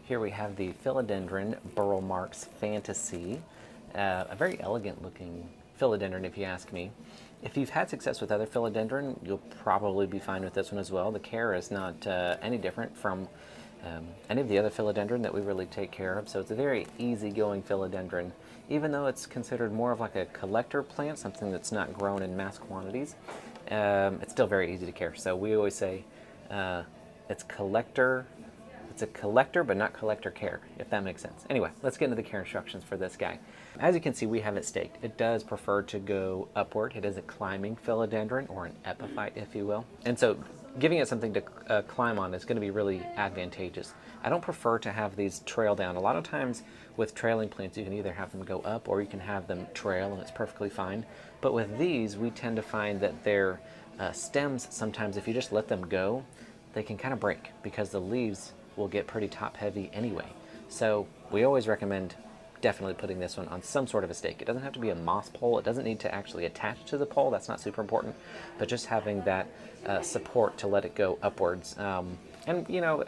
Here we have the Philodendron Burle Marx Fantasy, a very elegant looking philodendron if you ask me. If you've had success with other philodendron, you'll probably be fine with this one as well. The care is not any different from any of the other philodendron that we really take care of, so it's a very easygoing philodendron. Even though it's considered more of like a collector plant, something that's not grown in mass quantities, it's still very easy to care. So we always say it's a collector, but not collector care, if that makes sense. Anyway, let's get into the care instructions for this guy. As you can see, we have it staked. It does prefer to go upward. It is a climbing philodendron, or an epiphyte, if you will. And so giving it something to climb on is going to be really advantageous. I don't prefer to have these trail down. A lot of times with trailing plants, you can either have them go up or you can have them trail, and it's perfectly fine. But with these, we tend to find that their stems, sometimes if you just let them go, they can kind of break because the leaves will get pretty top heavy anyway. So we always recommend definitely putting this one on some sort of a stake. It doesn't have to be a moss pole. It doesn't need to actually attach to the pole. That's not super important, but just having that support to let it go upwards. And you know,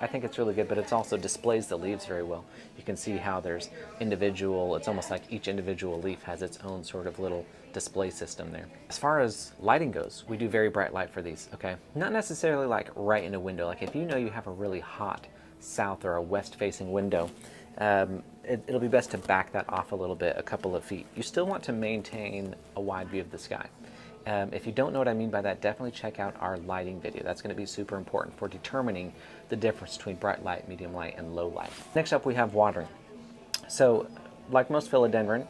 I think it's really good, but it also displays the leaves very well. You can see how there's individual, it's almost like each individual leaf has its own sort of little display system there. As far as lighting goes, we do very bright light for these, okay? Not necessarily like right in a window. Like if you know you have a really hot south or a west facing window, it'll be best to back that off a little bit, a couple of feet. You still want to maintain a wide view of the sky. If you don't know what I mean by that, definitely check out our lighting video. That's going to be super important for determining the difference between bright light, medium light, and low light. Next up, we have watering. So, like most philodendron,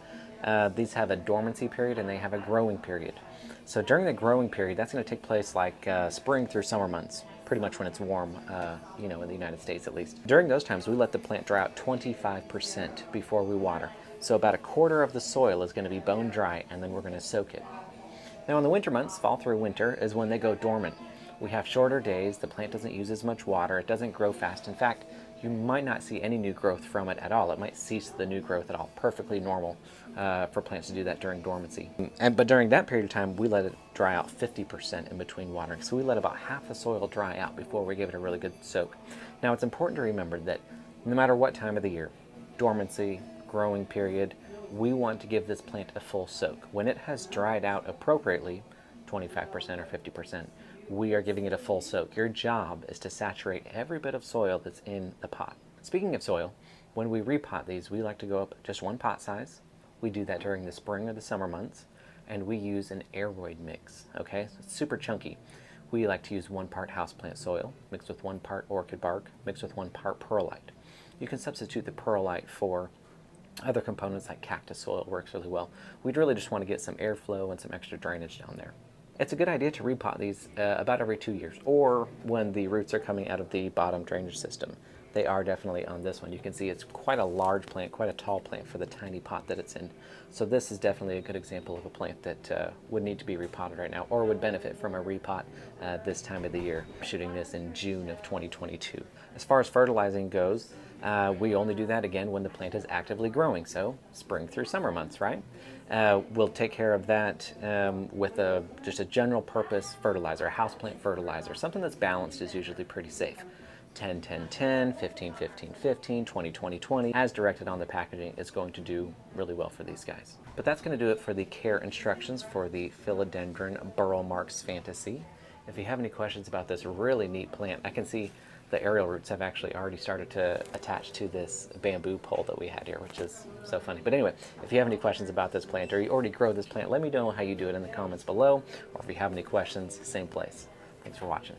these have a dormancy period and they have a growing period. So during the growing period, that's going to take place like spring through summer months, pretty much when it's warm, you know, in the United States at least. During those times, we let the plant dry out 25% before we water. So about a quarter of the soil is going to be bone dry, and then we're going to soak it. Now in the winter months, fall through winter, is when they go dormant. We have shorter days, the plant doesn't use as much water, it doesn't grow fast. In fact, you might not see any new growth from it at all. It might cease the new growth at all. Perfectly normal for plants to do that during dormancy. But during that period of time, we let it dry out 50% in between watering. So we let about half the soil dry out before we give it a really good soak. Now it's important to remember that no matter what time of the year, dormancy, growing period, we want to give this plant a full soak. When it has dried out appropriately, 25% or 50%, we are giving it a full soak. Your job is to saturate every bit of soil that's in the pot. Speaking of soil, when we repot these, we like to go up just one pot size. We do that during the spring or the summer months, and we use an aeroid mix, okay? So it's super chunky. We like to use 1 part houseplant soil, mixed with 1 part orchid bark, mixed with 1 part perlite. You can substitute the perlite for other components like cactus soil. Works really well. We'd really just want to get some airflow and some extra drainage down there. It's a good idea to repot these about every 2 years, or when the roots are coming out of the bottom drainage system. They are definitely on this one. You can see it's quite a large plant, quite a tall plant for the tiny pot that it's in. So this is definitely a good example of a plant that would need to be repotted right now, or would benefit from a repot this time of the year. I'm shooting this in June of 2022. As far as fertilizing goes, we only do that again when the plant is actively growing, so spring through summer months, right? We'll take care of that with just a general purpose fertilizer, a houseplant fertilizer. Something that's balanced is usually pretty safe. 10, 10, 10, 15, 15, 15, 20, 20, 20, as directed on the packaging, is going to do really well for these guys. But that's going to do it for the care instructions for the Philodendron Burle Marx Fantasy. If you have any questions about this really neat plant, I can see the aerial roots have actually already started to attach to this bamboo pole that we had here, which is so funny. But anyway, if you have any questions about this plant, or you already grow this plant, let me know how you do it in the comments below, or if you have any questions, same place. Thanks for watching.